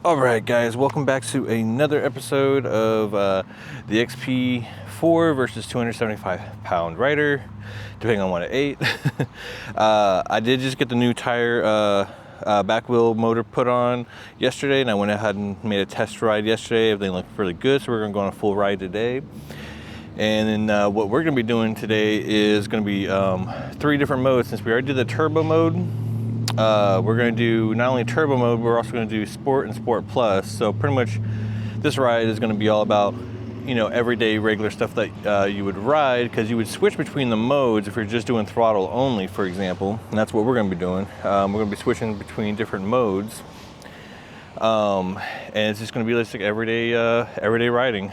Alright guys, welcome back to another episode of the XP4 versus 275 pound rider, depending on what I ate. I did just get the new tire back wheel motor put on yesterday, and I went ahead and made a test ride yesterday. Everything looked really good, so we're going to go on a full ride today. And then what we're going to be doing today is going to be 3 different modes. Since we already did the turbo mode, we're going to do not only turbo mode, we're also going to do sport and sport plus. So pretty much this ride is going to be all about, you know, everyday regular stuff that you would ride, because you would switch between the modes if you're just doing throttle only, for example. And that's what we're going to be doing. We're going to be switching between different modes. And it's just going to be just like everyday riding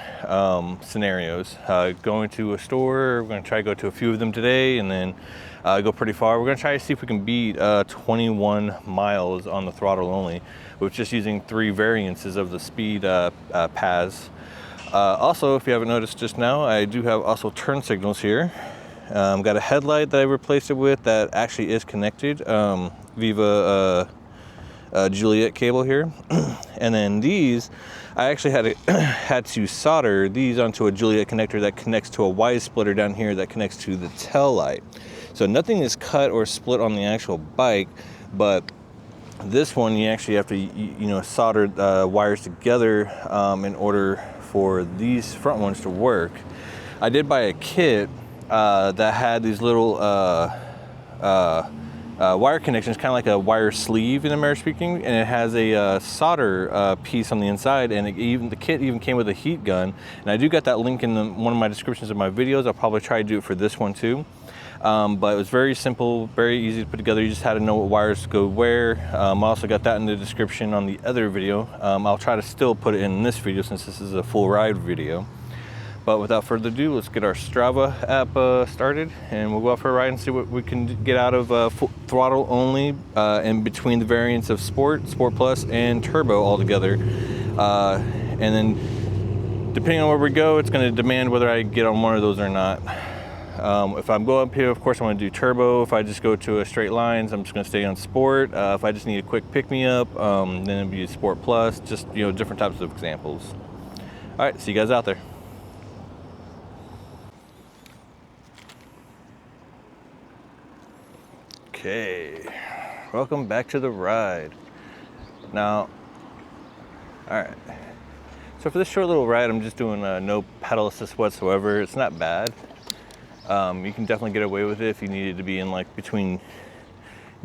scenarios. Going to a store, we're going to try to go to a few of them today, and then go pretty far. We're going to try to see if we can beat 21 miles on the throttle only, with just using 3 variances of the speed paths. Also, if you haven't noticed just now, I do have also turn signals here. Got a headlight that I replaced it with that actually is connected via Julet cable here. And then these, I actually had to solder these onto a Julet connector that connects to a Y splitter down here that connects to the tail light. So nothing is cut or split on the actual bike, but this one you actually have to solder wires together in order for these front ones to work. I did buy a kit that had these little wire connections, kind of like a wire sleeve in a manner of speaking, and it has a solder piece on the inside, and the kit even came with a heat gun. And I do got that link in one of my descriptions of my videos. I'll probably try to do it for this one too. But it was very simple, very easy to put together. You just had to know what wires go where. I also got that in the description on the other video. I'll try to still put it in this video since this is a full ride video. But without further ado, let's get our Strava app started, and we'll go out for a ride and see what we can get out of throttle only in between the variants of sport, sport plus, and turbo all together. And then depending on where we go, it's going to demand whether I get on one of those or not. If I'm going up here, of course I want to do turbo. If I just go to a straight lines, I'm just going to stay on sport. If I just need a quick pick-me-up, then it'll be sport plus, just, different types of examples. All right, see you guys out there. Okay, welcome back to the ride. Now, all right, so for this short little ride, I'm just doing no pedal assist whatsoever. It's not bad. You can definitely get away with it if you needed to be in like between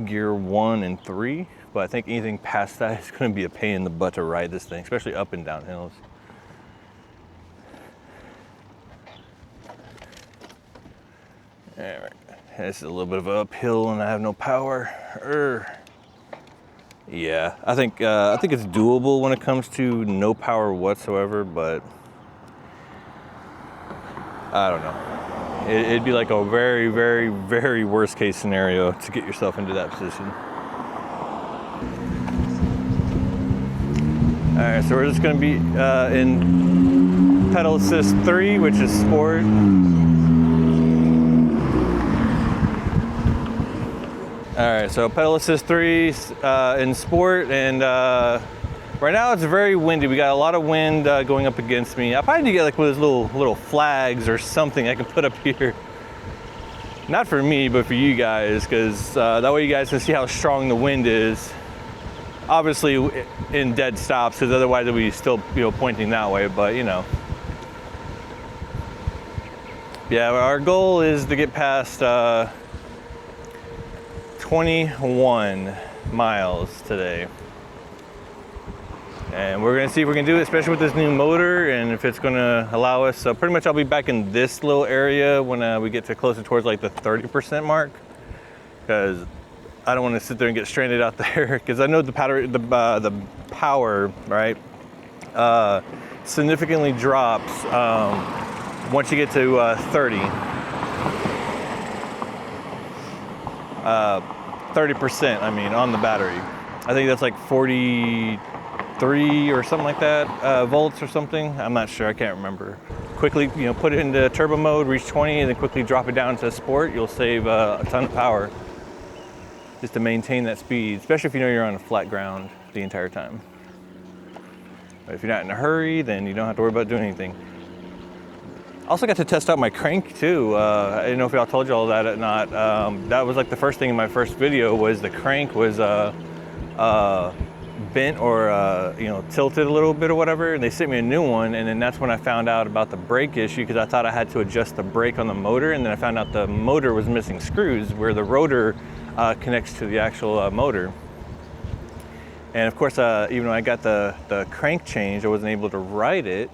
gear 1 and 3, but I think anything past that is going to be a pain in the butt to ride this thing, especially up and down hills. All right. This is a little bit of an uphill, and I have no power. Yeah, I think it's doable when it comes to no power whatsoever, but I don't know. It'd be like a very, very, very worst case scenario to get yourself into that position. All right, so we're just going to be in pedal assist 3, which is sport. All right, so pedal assist 3 in sport, and right now it's very windy. We got a lot of wind going up against me. I probably need to get like one of those little flags or something I can put up here. Not for me, but for you guys, because that way you guys can see how strong the wind is. Obviously in dead stops, because otherwise we'd be still pointing that way, but yeah, our goal is to get past 21 miles today, and we're gonna see if we can do it, especially with this new motor, and if it's gonna allow us. So pretty much I'll be back in this little area when we get to closer towards like the 30% mark, because I don't want to sit there and get stranded out there, because I know the power right significantly drops once you get to 30. 30%, I mean, on the battery. I think that's like 43 or something like that, volts or something. I'm not sure, I can't remember. Quickly, put it into turbo mode, reach 20, and then quickly drop it down to sport. You'll save a ton of power just to maintain that speed, especially if you know you're on flat ground the entire time. But if you're not in a hurry, then you don't have to worry about doing anything. I also got to test out my crank too. I didn't know if y'all told you all that or not. That was like the first thing in my first video, was the crank was bent or you know, tilted a little bit or whatever, and they sent me a new one. And then that's when I found out about the brake issue, because I thought I had to adjust the brake on the motor, and then I found out the motor was missing screws where the rotor connects to the actual motor. And of course, even when I got the crank changed, I wasn't able to ride it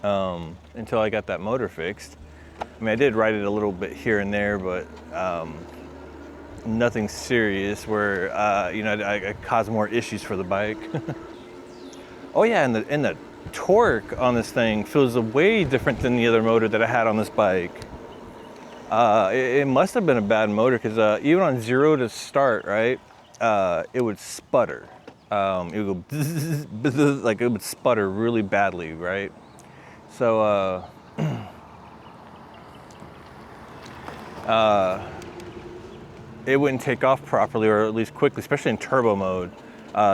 until I got that motor fixed. I mean, I did ride it a little bit here and there, but nothing serious where you know, I caused more issues for the bike. Oh yeah, and the torque on this thing feels way different than the other motor that I had on this bike. It must have been a bad motor, because even on 0 to start, right, it would sputter. It would go like it would sputter really badly, right? So it wouldn't take off properly, or at least quickly, especially in turbo mode.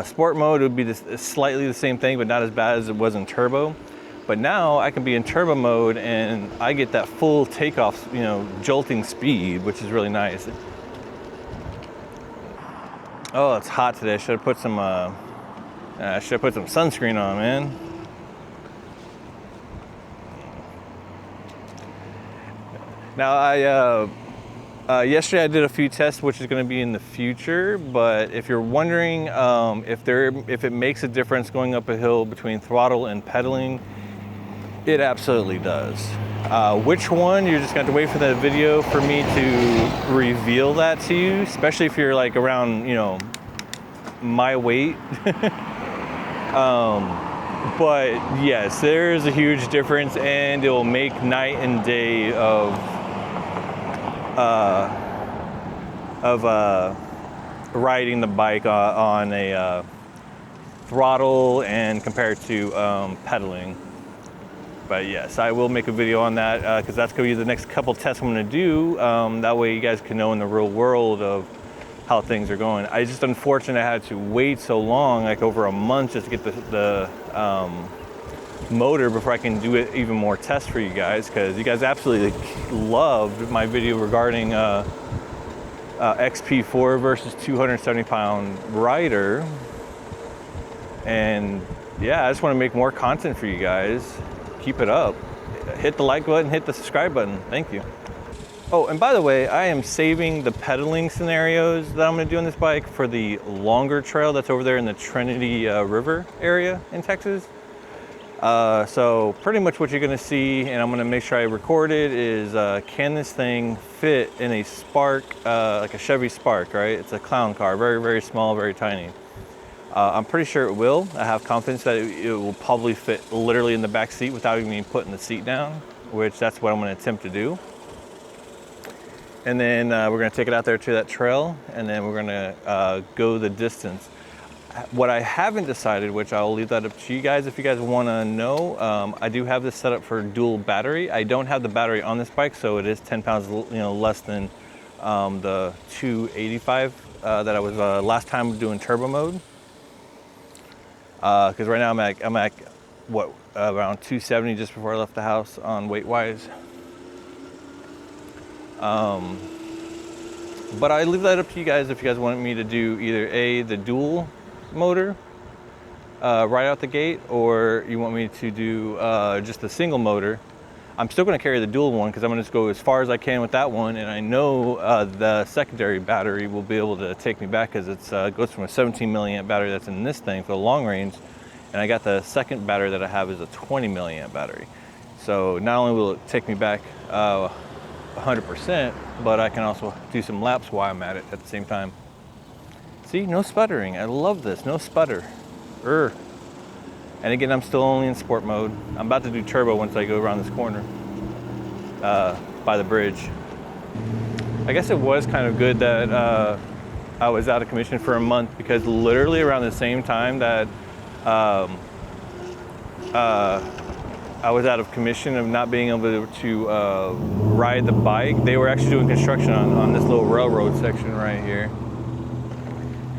Sport mode would be slightly the same thing, but not as bad as it was in turbo. But now I can be in turbo mode and I get that full takeoff, you know, jolting speed, which is really nice. Oh, it's hot today. I should have put some sunscreen on, man. Now yesterday I did a few tests, which is going to be in the future. But if you're wondering if it makes a difference going up a hill between throttle and pedaling, it absolutely does. Which one, you're just going to have to wait for that video for me to reveal that to you, especially if you're like around, you know, my weight. But yes, there's a huge difference, and it will make night and day of riding the bike on a throttle and compared to pedaling. But yes, I will make a video on that, because that's going to be the next couple tests I'm going to do. That way you guys can know in the real world of how things are going. I just, unfortunately, I had to wait so long, like over a month, just to get the motor before I can do it even more tests for you guys, because you guys absolutely loved my video regarding XP4 versus 270-pound rider. And yeah, I just want to make more content for you guys. Keep it up. Hit the like button, hit the subscribe button. Thank you. Oh, and by the way, I am saving the pedaling scenarios that I'm going to do on this bike for the longer trail that's over there in the Trinity River area in Texas. So pretty much what you're going to see, and I'm going to make sure I record it, is can this thing fit in a Spark, like a Chevy Spark, right? It's a clown car, very, very small, very tiny. I'm pretty sure it will. I have confidence that it will probably fit literally in the back seat without even putting the seat down, which that's what I'm going to attempt to do. And then we're going to take it out there to that trail, and then we're going to go the distance. What I haven't decided, which I'll leave that up to you guys if you guys want to know, I do have this set up for dual battery. I don't have the battery on this bike, so it is 10 pounds, you know, less than the 285 that I was last time doing turbo mode. Because right now I'm at what, around 270 just before I left the house on weight wise. But I leave that up to you guys if you guys want me to do either the dual motor right out the gate, or you want me to do just the single motor. I'm still going to carry the dual one because I'm going to just go as far as I can with that one, and I know the secondary battery will be able to take me back, because it's goes from a 17 milliamp battery that's in this thing for the long range, and I got the second battery that I have is a 20 milliamp battery. So not only will it take me back 100%, but I can also do some laps while I'm at it at the same time. See, no sputtering. I love this, no sputter. And again, I'm still only in sport mode. I'm about to do turbo once I go around this corner by the bridge. I guess it was kind of good that I was out of commission for a month, because literally around the same time that I was out of commission of not being able to ride the bike, they were actually doing construction on this little railroad section right here.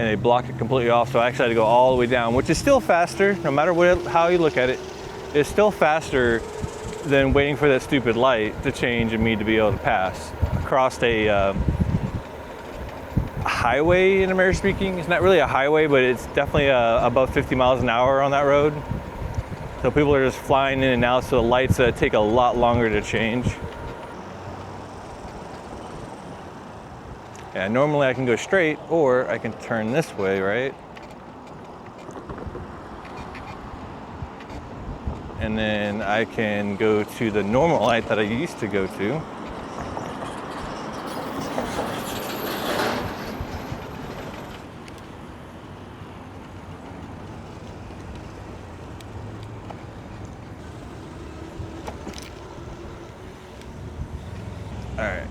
and they block it completely off. So I actually had to go all the way down, which is still faster, no matter how you look at it. It's still faster than waiting for that stupid light to change and me to be able to pass across a highway, in American speaking. It's not really a highway, but it's definitely above 50 miles an hour on that road. So people are just flying in and out, so the lights take a lot longer to change. Yeah, normally I can go straight, or I can turn this way, right? And then I can go to the normal light that I used to go to. All right.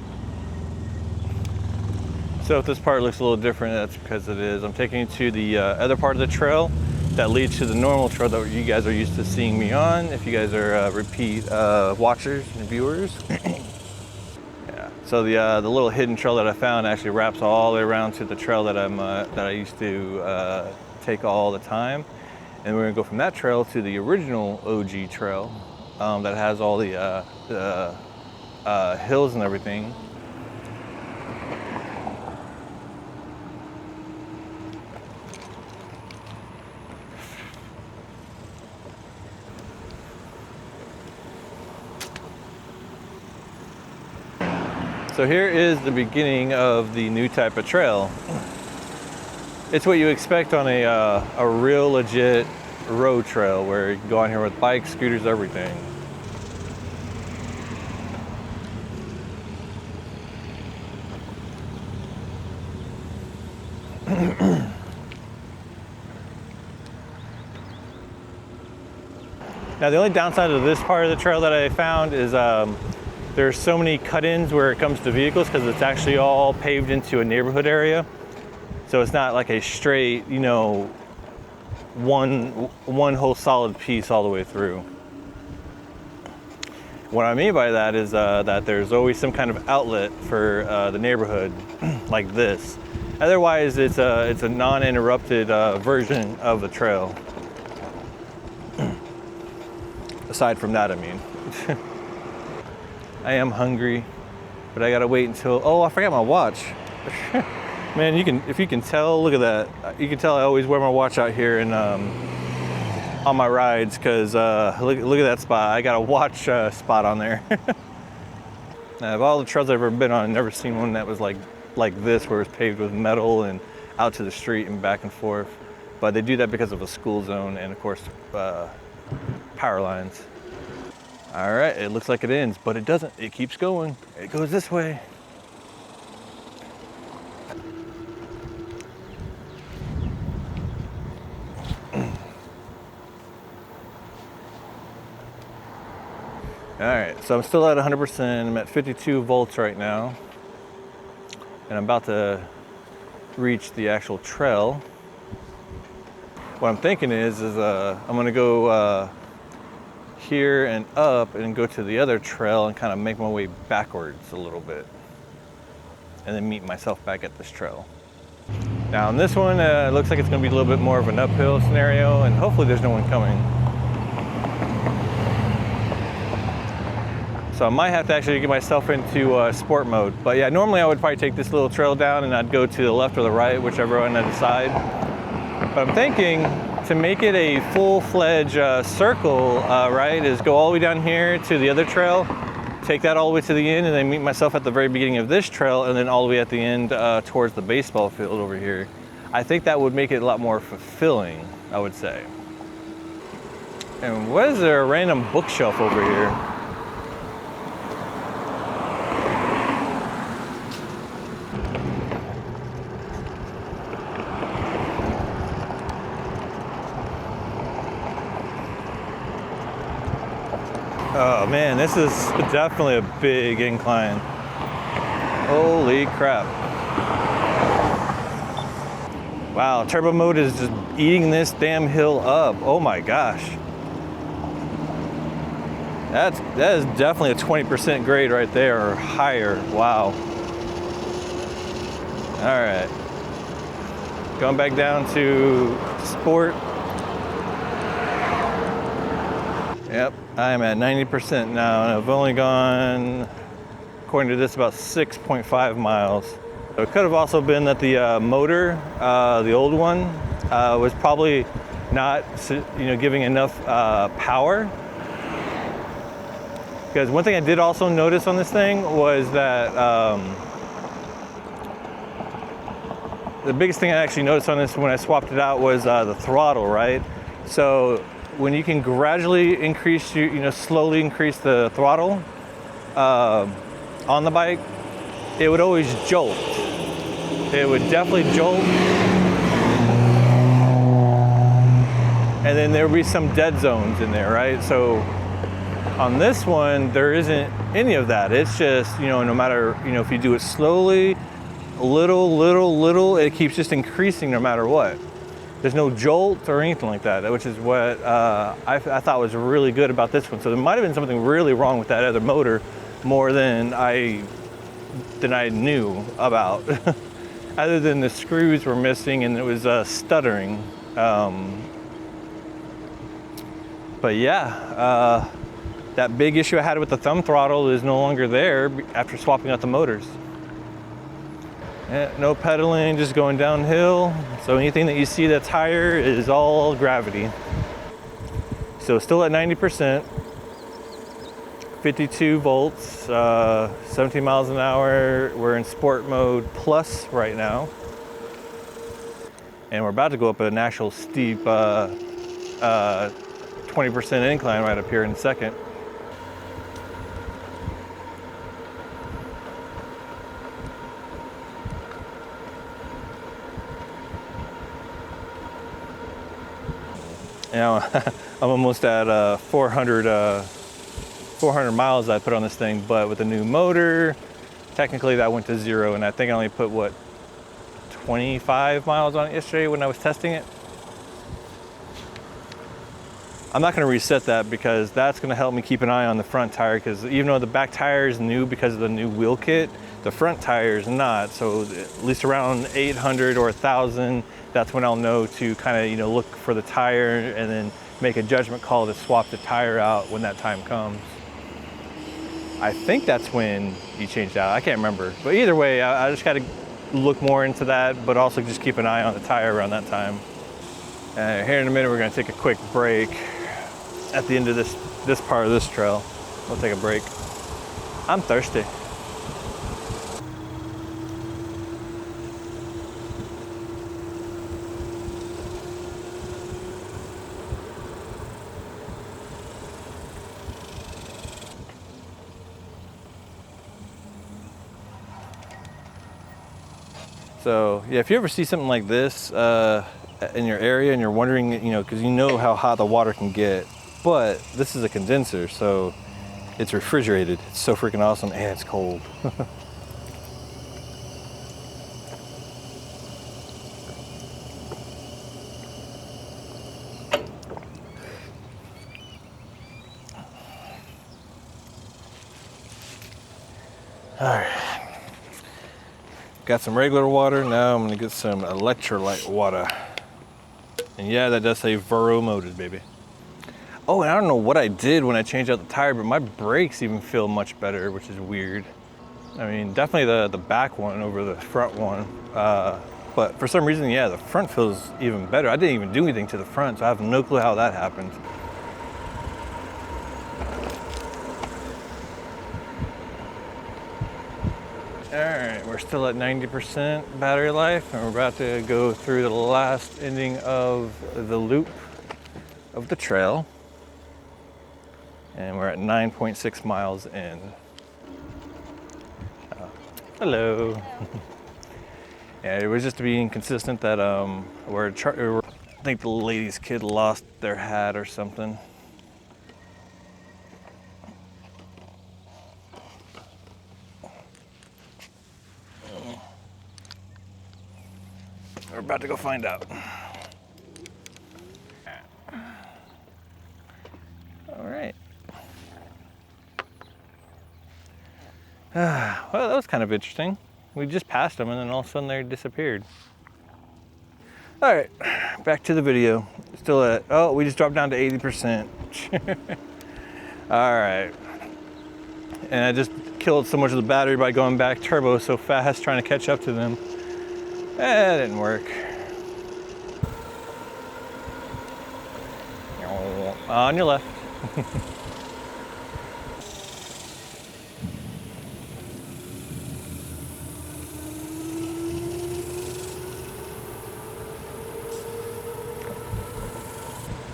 So if this part looks a little different, that's because it is. I'm taking you to the other part of the trail that leads to the normal trail that you guys are used to seeing me on, if you guys are repeat watchers and viewers. Yeah. So the little hidden trail that I found actually wraps all the way around to the trail that I used to take all the time, and we're gonna go from that trail to the original OG trail that has all the hills and everything. So here is the beginning of the new type of trail. It's what you expect on a real legit road trail, where you can go on here with bikes, scooters, everything. Now the only downside of this part of the trail that I found is there's so many cut-ins where it comes to vehicles, because it's actually all paved into a neighborhood area. So it's not like a straight, you know, one whole solid piece all the way through. What I mean by that is that there's always some kind of outlet for the neighborhood like this. Otherwise, it's a non-interrupted version of the trail. Aside from that, I mean. I am hungry, but I gotta wait until, oh, I forgot my watch. Man, if you can tell, look at that. You can tell I always wear my watch out here and on my rides, because look at that spot. I got a watch spot on there. Of all the trails I've ever been on, I've never seen one that was like this, where it's paved with metal and out to the street and back and forth. But they do that because of a school zone and, of course, power lines. All right, it looks like it ends, but it doesn't. It keeps going. It goes this way. All right, so I'm still at 100%. I'm at 52 volts right now, and I'm about to reach the actual trail. What I'm thinking is I'm gonna go here and up and go to the other trail and kind of make my way backwards a little bit, and then meet myself back at this trail. Now on this one, it looks like it's gonna be a little bit more of an uphill scenario, and hopefully there's no one coming. So I might have to actually get myself into sport mode. But yeah, normally I would probably take this little trail down and I'd go to the left or the right, whichever one I decide. But I'm thinking, to make it a full-fledged circle, right, is go all the way down here to the other trail, take that all the way to the end, and then meet myself at the very beginning of this trail, and then all the way at the end towards the baseball field over here. I think that would make it a lot more fulfilling, I would say. And what is there, a random bookshelf over here? Oh man, this is definitely a big incline. Holy crap. Wow, turbo mode is just eating this damn hill up. Oh my gosh. That is definitely a 20% grade right there, or higher. Wow. All right. Going back down to sport. Yep, I'm at 90% now, and I've only gone, according to this, about 6.5 miles. So it could have also been that the motor, the old one, was probably not, giving enough power. Because one thing I did also notice on this thing was that the biggest thing I actually noticed on this when I swapped it out was the throttle, right? So when you can gradually increase, slowly increase the throttle on the bike, it would always jolt. It would definitely jolt. And then there would be some dead zones in there, right? So on this one, there isn't any of that. It's just, no matter, if you do it slowly, little, it keeps just increasing no matter what. There's no jolt or anything like that, which is what I thought was really good about this one. So there might have been something really wrong with that other motor more than I knew about. Other than the screws were missing and it was stuttering. But yeah, that big issue I had with the thumb throttle is no longer there after swapping out the motors. Yeah, no pedaling, just going downhill. So anything that you see that's higher is all gravity. So still at 90%, 52 volts, 17 miles an hour. We're in sport mode plus right now. And we're about to go up an actual steep 20% incline right up here in a second. Now I'm almost at 400 miles I put on this thing, but with the new motor, technically that went to 0, and I think I only put, 25 miles on it yesterday when I was testing it. I'm not going to reset that because that's going to help me keep an eye on the front tire, because even though the back tire is new because of the new wheel kit, the front tire is not. So at least around 800 or 1,000, that's when I'll know to kind of, look for the tire and then make a judgment call to swap the tire out when that time comes. I think that's when you change that. I can't remember. But either way, I just got to look more into that, but also just keep an eye on the tire around that time. Here in a minute, we're going to take a quick break at the end of this part of this trail. We'll take a break. I'm thirsty. So yeah, if you ever see something like this in your area and you're wondering, because you know how hot the water can get, but this is a condenser, so it's refrigerated. It's so freaking awesome, and it's cold. All right. Got some regular water, now I'm gonna get some electrolyte water. And yeah, that does say Velotric, baby. Oh, and I don't know what I did when I changed out the tire, but my brakes even feel much better, which is weird. I mean, definitely the back one over the front one. But for some reason, yeah, the front feels even better. I didn't even do anything to the front, so I have no clue how that happened. All right, we're still at 90% battery life, and we're about to go through the last ending of the loop of the trail. And we're at 9.6 miles in. Hello. Yeah, it was just being consistent that I think the lady's kid lost their hat or something. We're about to go find out. All right. Well, that was kind of interesting. We just passed them and then all of a sudden they disappeared. All right, back to the video. Still at, oh, we just dropped down to 80%. All right. And I just killed so much of the battery by going back turbo so fast, trying to catch up to them. That didn't work. On your left.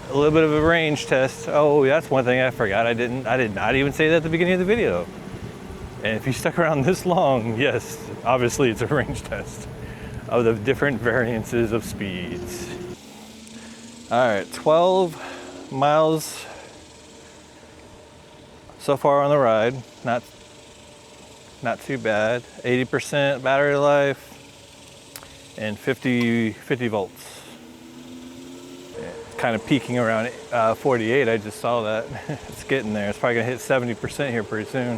A little bit of a range test. Oh, that's one thing I forgot. I did not even say that at the beginning of the video. And if you stuck around this long, yes, obviously it's a range test of the different variances of speeds. All right, 12 miles so far on the ride. Not too bad. 80% battery life and 50 volts. Kind of peaking around 48. I just saw that. It's getting there. It's probably gonna hit 70% here pretty soon.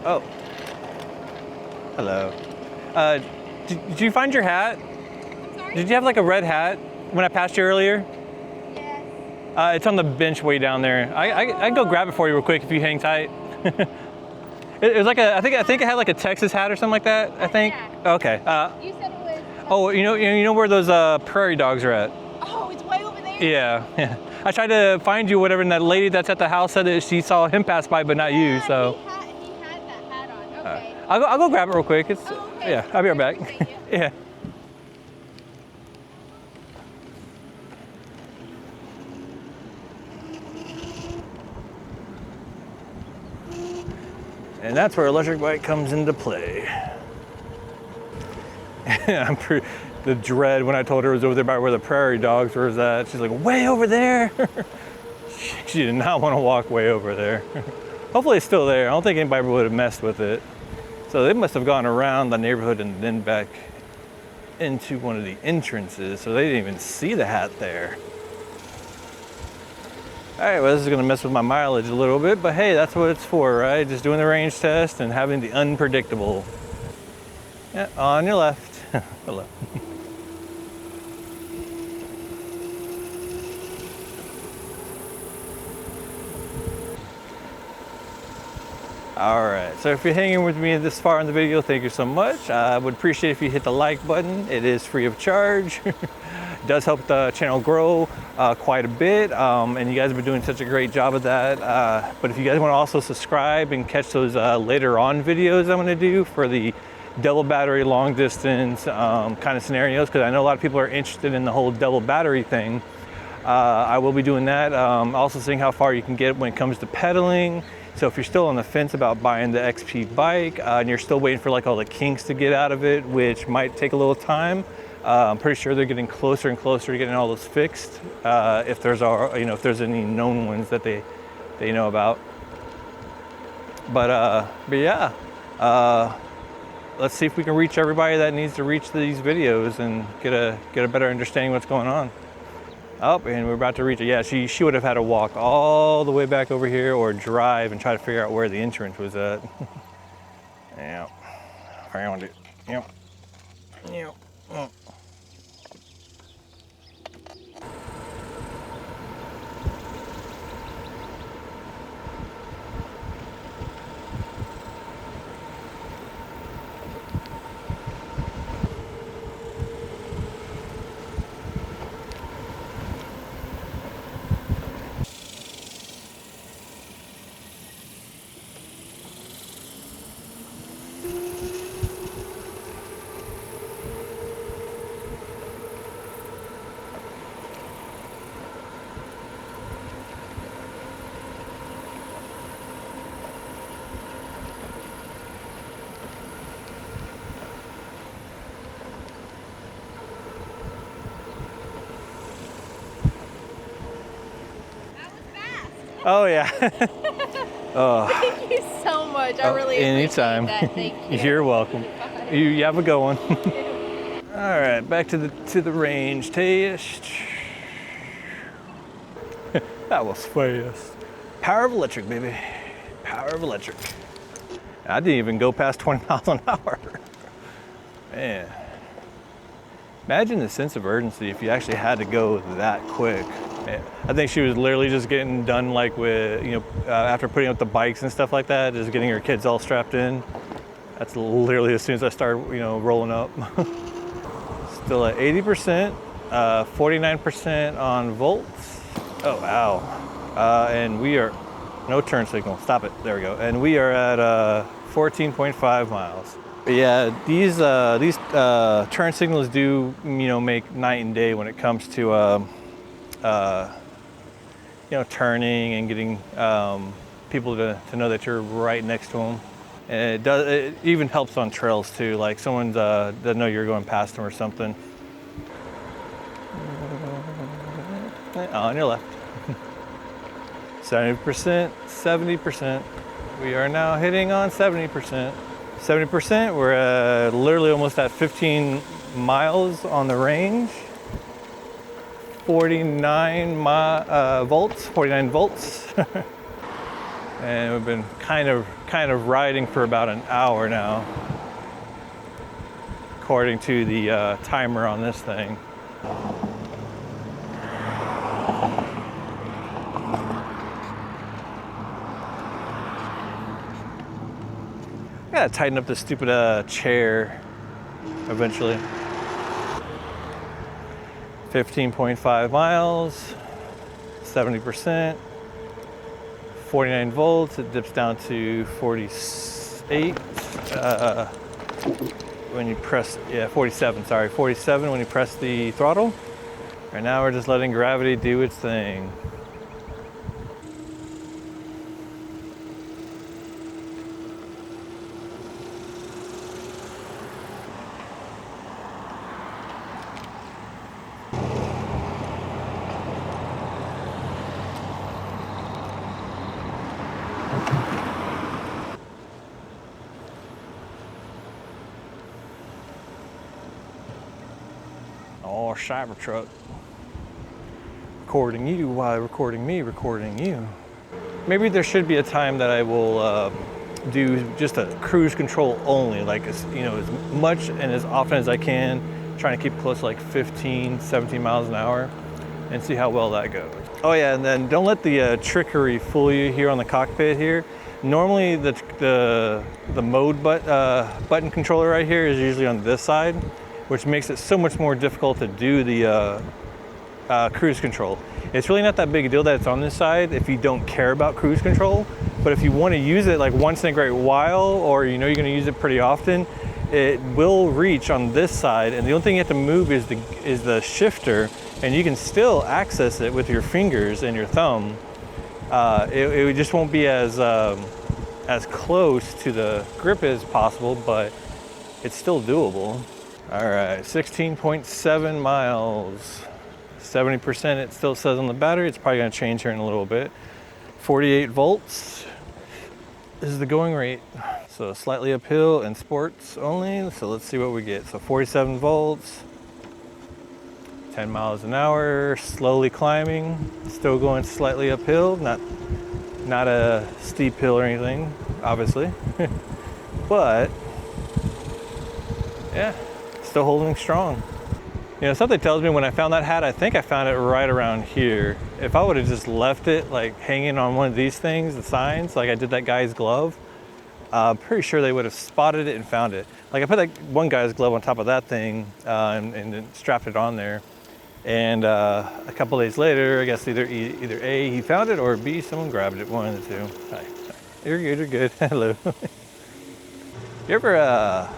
Oh, hello. Did you find your hat? Did you have like a red hat when I passed you earlier? Yes. It's on the bench way down there. I can go grab it for you real quick if you hang tight. It was like a, I think it had like a Texas hat or something like that. I think. Yeah. Okay. You said it was. Oh, you know where those prairie dogs are at? Oh, it's way over there. Yeah. I tried to find you, whatever, and that lady that's at the house said that she saw him pass by, but not you. So. He had that hat on. Okay. I'll go grab it real quick. It's okay. Yeah. I'll be right back. Yeah. And that's where electric bike comes into play. The dread when I told her it was over there by where the prairie dogs were at. She's like, way over there? She did not want to walk way over there. Hopefully it's still there. I don't think anybody would have messed with it. So they must have gone around the neighborhood and then back into one of the entrances. So they didn't even see the hat there. All right, well, this is gonna mess with my mileage a little bit, but hey, that's what it's for, right? Just doing the range test and having the unpredictable. Yeah, on your left. Hello. All right, so if you're hanging with me this far in the video, thank you so much. I would appreciate if you hit the like button. It is free of charge. It does help the channel grow quite a bit, and you guys have been doing such a great job of that. But if you guys want to also subscribe and catch those later on videos I'm going to do for the double battery long distance kind of scenarios, because I know a lot of people are interested in the whole double battery thing. I will be doing that. Also seeing how far you can get when it comes to pedaling. So if you're still on the fence about buying the XP bike and you're still waiting for like all the kinks to get out of it, which might take a little time, I'm pretty sure they're getting closer and closer to getting all those fixed. If there's any known ones that they know about. But yeah, let's see if we can reach everybody that needs to reach these videos and get a better understanding of what's going on. Oh, and we're about to reach it. Yeah, she would have had to walk all the way back over here or drive and try to figure out where the entrance was at. Yeah, found it. Yep. Yep. Oh. Oh yeah. Oh. Thank you so much. I really appreciate that. Thank you. You're welcome. You have a good one. All right, back to the range test. That was fast. Power of electric, baby. Power of electric. I didn't even go past 20 miles an hour. Man. Imagine the sense of urgency if you actually had to go that quick. Man. I think she was literally just getting done, like with, after putting up the bikes and stuff like that, just getting her kids all strapped in. That's literally as soon as I started, rolling up. Still at 80%, 49% on volts. Oh, wow. And we are, no turn signal, stop it, there we go. And we are at 14.5 miles. But yeah, these turn signals do, make night and day when it comes to, turning and getting people to know that you're right next to them. And it even helps on trails too, like someone doesn't know you're going past them or something. On your left. 70%, 70%. We are now hitting on 70%. 70%, we're literally almost at 15 miles on the range. 49 volts, 49 volts. And we've been kind of riding for about an hour now, according to the timer on this thing. I gotta tighten up this stupid chair eventually. 15.5 miles, 70%, 49 volts. It dips down to 48 when you press, 47, sorry, 47 when you press the throttle. Right now we're just letting gravity do its thing. Oh, Cybertruck. Recording you while recording me, recording you. Maybe there should be a time that I will do just a cruise control only, like as much and as often as I can, trying to keep close to like 15, 17 miles an hour and see how well that goes. Oh yeah, and then don't let the trickery fool you here on the cockpit here. Normally the mode button controller right here is usually on this side, which makes it so much more difficult to do the cruise control. It's really not that big a deal that it's on this side if you don't care about cruise control, but if you want to use it like once in a great while, or you're going to use it pretty often, it will reach on this side, and the only thing you have to move is the shifter, and you can still access it with your fingers and your thumb. It just won't be as close to the grip as possible, but it's still doable. All right, 16.7 miles. 70% it still says on the battery. It's probably gonna change here in a little bit. 48 volts is the going rate. So slightly uphill and sports only. So let's see what we get. So 47 volts, 10 miles an hour, slowly climbing, still going slightly uphill. Not a steep hill or anything, obviously. But yeah, still holding strong. Something tells me when I found that hat, I think I found it right around here. If I would have just left it like hanging on one of these things, the signs, like I did that guy's glove, I'm pretty sure they would have spotted it and found it. Like I put that one guy's glove on top of that thing and then strapped it on there. And a couple days later, I guess either A, he found it, or B, someone grabbed it, one of the two. Hi. You're good, you're good. Hello. You ever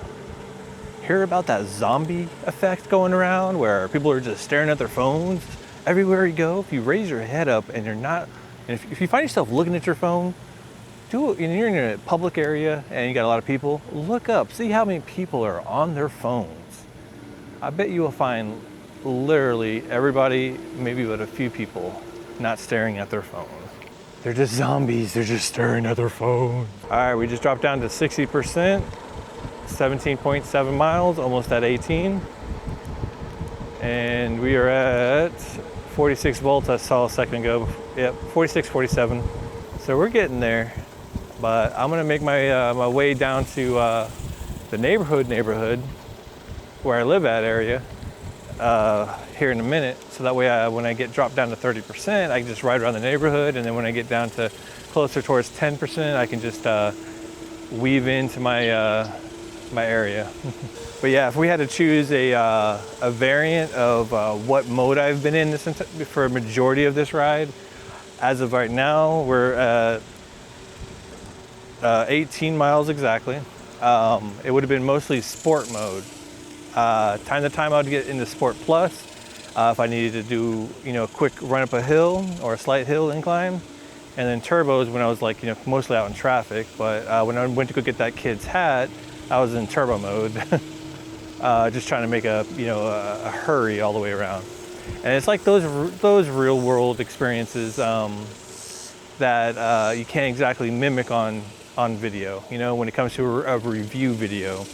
hear about that zombie effect going around where people are just staring at their phones everywhere you go? If you raise your head up and you're not, and if you find yourself looking at your phone, you're in a public area and you got a lot of people, look up, see how many people are on their phones. I bet you will find literally everybody, maybe but a few people, not staring at their phone. They're just zombies, they're just staring at their phone. All right, we just dropped down to 60%. 17.7 miles, almost at 18. And we are at 46 volts, I saw a second ago. Yep, 46, 47. So we're getting there. But I'm gonna make my my way down to the neighborhood where I live at area here in a minute. So that way when I get dropped down to 30%, I can just ride around the neighborhood. And then when I get down to closer towards 10%, I can just weave into my my area. But yeah, if we had to choose a variant of what mode I've been in for a majority of this ride, as of right now, we're at 18 miles exactly. It would have been mostly sport mode. Time to time I would get into Sport Plus if I needed to do, you know, a quick run up a hill or a slight hill incline. And then turbos when I was like, you know, mostly out in traffic. But when I went to go get that kid's hat, I was in turbo mode. Just trying to make a hurry all the way around. And it's like those real world experiences that you can't exactly mimic on video. You know, when it comes to a review video,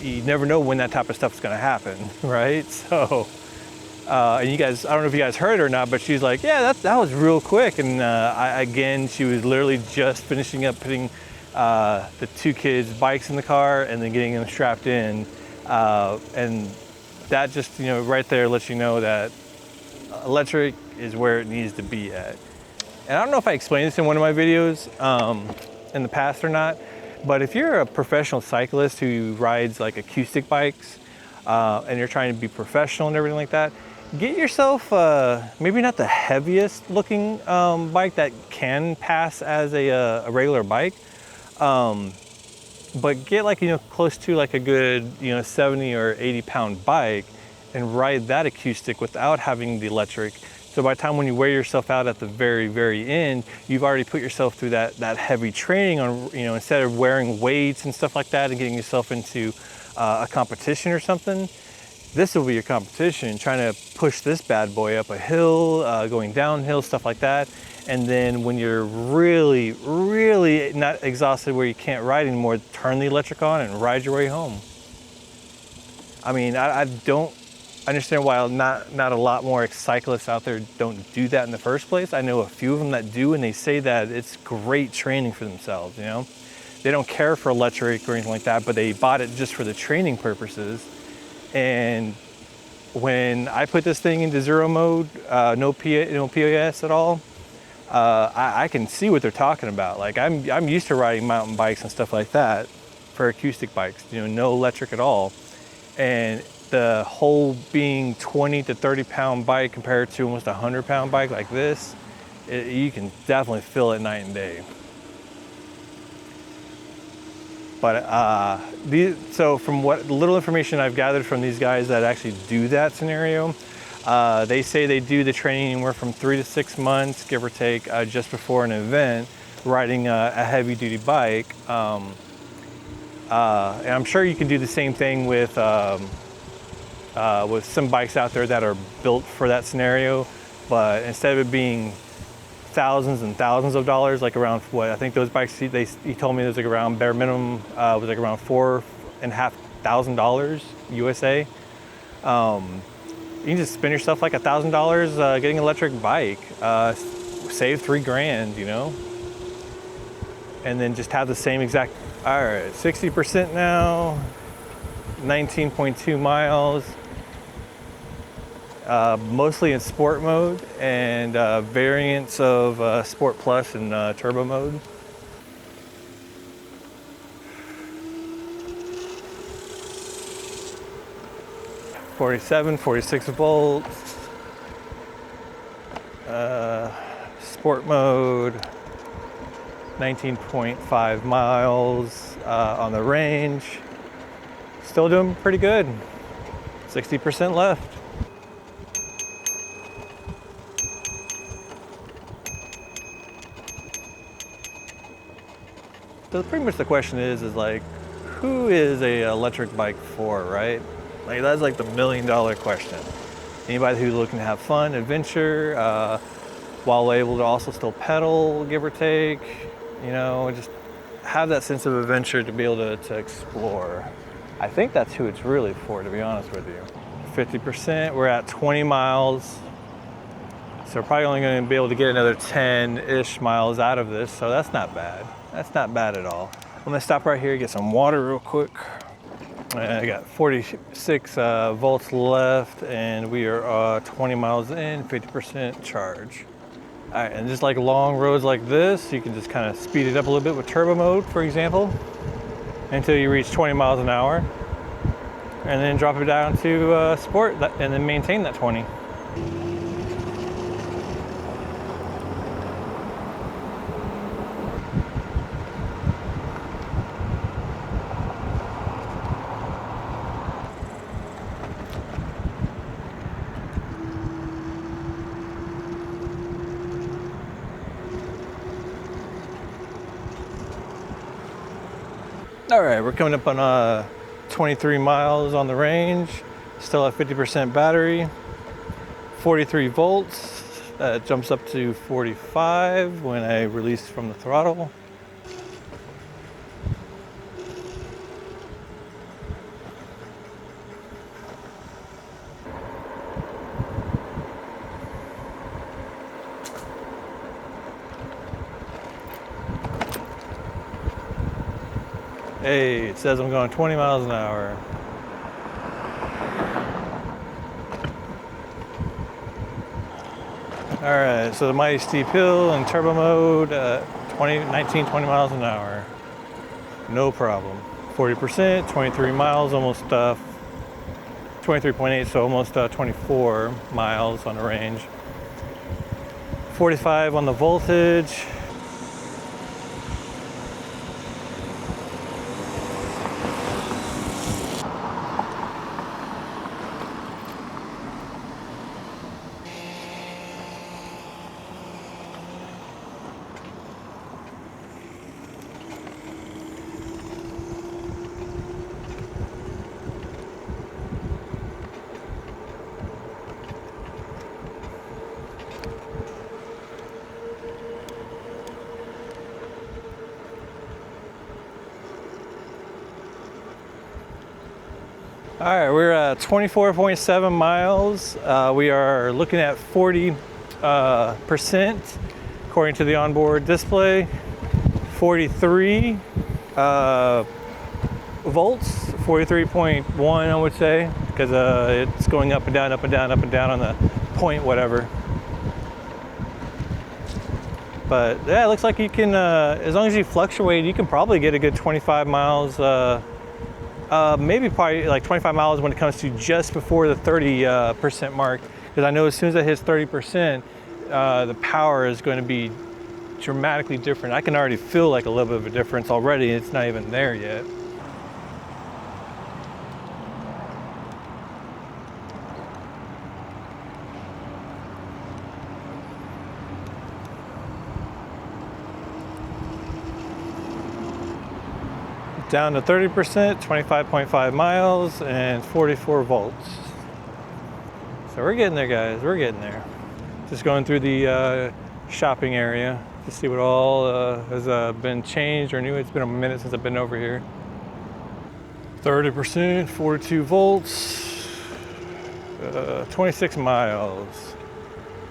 you never know when that type of stuff is going to happen, right? So, and you guys, I don't know if you guys heard her or not, but she's like, yeah, that was real quick. And again, she was literally just finishing up putting the two kids' bikes in the car and then getting them strapped in. And that just, you know, right there lets you know that Lectric is where it needs to be at. And I don't know if I explained this in one of my videos in the past or not, but if you're a professional cyclist who rides like acoustic bikes and you're trying to be professional and everything like that, get yourself maybe not the heaviest looking bike that can pass as a regular bike, but get like, you know, close to like a good, you know, 70 or 80 pound bike and ride that acoustic without having the electric. So by the time when you wear yourself out at the very, very end, you've already put yourself through that heavy training on, you know, instead of wearing weights and stuff like that and getting yourself into a competition or something. This will be your competition, trying to push this bad boy up a hill, going downhill, stuff like that. And then when you're really, really not exhausted where you can't ride anymore, turn the electric on and ride your way home. I mean, I don't understand why not a lot more cyclists out there don't do that in the first place. I know a few of them that do, and they say that it's great training for themselves, you know? They don't care for electric or anything like that, but they bought it just for the training purposes. And when I put this thing into zero mode, no POS at all, I can see what they're talking about. Like I'm used to riding mountain bikes and stuff like that for acoustic bikes, you know, no electric at all. And the whole being 20 to 30 pound bike compared to almost a 100 pound bike like this, you can definitely feel it night and day. But so from what little information I've gathered from these guys that actually do that scenario, they say they do the training anywhere from 3 to 6 months, give or take, just before an event, riding a heavy duty bike. And I'm sure you can do the same thing with some bikes out there that are built for that scenario, but instead of it being thousands and thousands of dollars, like around what I think those bikes he told me there's like around bare minimum was like around $4,500 USA. You can just spend yourself like $1,000 getting an electric bike, save $3,000, you know, and then just have the same exact. All right, 60% now, 19.2 miles. Mostly in sport mode and variants of Sport Plus and turbo mode. $47-46 volts. Sport mode, 19.5 miles on the range. Still doing pretty good. 60% left. So pretty much the question is like, who is a electric bike for, right? Like that's like the $1 million question. Anybody who's looking to have fun, adventure, while able to also still pedal, give or take, you know, just have that sense of adventure to be able to explore. I think that's who it's really for, to be honest with you. 50%, we're at 20 miles. So we're probably only going to be able to get another 10-ish miles out of this, so that's not bad. That's not bad at all. I'm gonna stop right here, get some water real quick. I got 46 volts left, and we are 20 miles in, 50% charge. All right, and just like long roads like this, you can just kind of speed it up a little bit with turbo mode, for example, until you reach 20 miles an hour, and then drop it down to sport, and then maintain that 20. All right, we're coming up on 23 miles on the range, still at 50% battery, 43 volts, jumps up to 45 when I release from the throttle. Hey, it says I'm going 20 miles an hour. All right, so the mighty steep hill in turbo mode, 19, 20 miles an hour. No problem. 40%, 23 miles, almost 23.8, so almost 24 miles on the range. 45 on the voltage. All right, we're at 24.7 miles. We are looking at 40% according to the onboard display. 43 volts, 43.1 I would say, because it's going up and down, up and down, up and down on the point, whatever. But yeah, it looks like you can, as long as you fluctuate, you can probably get a good 25 miles. Maybe probably like 25 miles when it comes to just before the 30% mark, because I know as soon as it hits 30%, the power is going to be dramatically different. I can already feel like a little bit of a difference already. It's not even there yet. Down to 30%, 25.5 miles, and 44 volts. So we're getting there, guys. We're getting there. Just going through the shopping area to see what all has been changed or new. It's been a minute since I've been over here. 30%, 42 volts, 26 miles.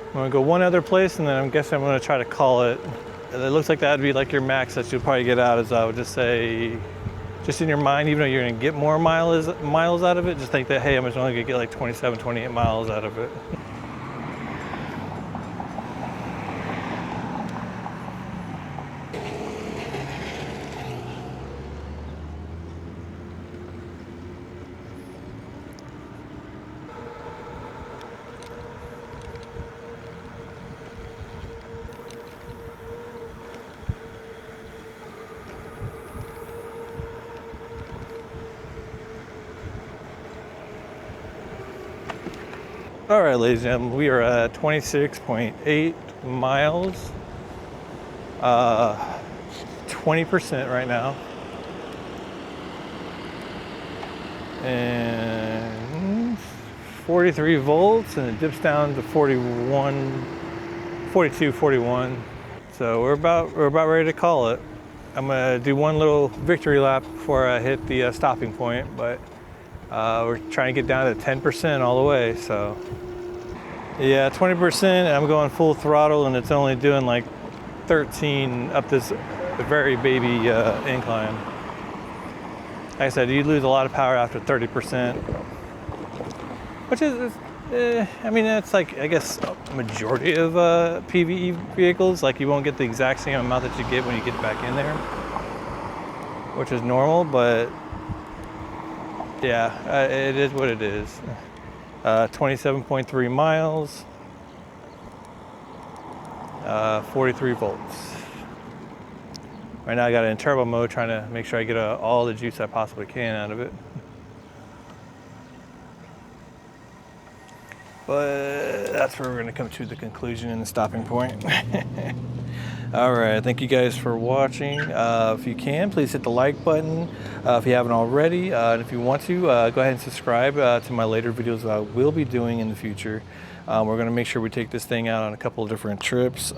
I'm gonna go one other place, and then I'm guessing I'm gonna try to call it. It looks like that'd be like your max that you'll probably get out, as I would just say, just in your mind, even though you're gonna get more miles out of it, just think that, hey, I'm just only gonna get like 27, 28 miles out of it. All right, ladies and gentlemen, we are at 26.8 miles, 20% right now, and 43 volts, and it dips down to 41, 42, 41. So we're about ready to call it. I'm gonna do one little victory lap before I hit the stopping point, but we're trying to get down to 10% all the way, so. Yeah, 20%, I'm going full throttle and it's only doing like 13 up this very baby incline. Like I said, you lose a lot of power after 30%, which is, I mean, that's like, I guess, a majority of PVE vehicles. Like, you won't get the exact same amount that you get when you get back in there, which is normal, but yeah, it is what it is. 27.3 miles, 43 volts. Right now I got it in turbo mode, trying to make sure I get all the juice I possibly can out of it. But that's where we're gonna come to the conclusion and the stopping point. All right, thank you guys for watching. If you can, please hit the like button if you haven't already. And if you want to, go ahead and subscribe to my later videos that I will be doing in the future. We're gonna make sure we take this thing out on a couple of different trips,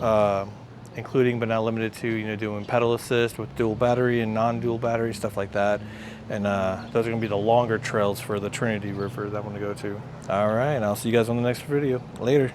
including but not limited to, you know, doing pedal assist with dual battery and non-dual battery, stuff like that. And those are gonna be the longer trails for the Trinity River that I want to go to. All right, and I'll see you guys on the next video. Later.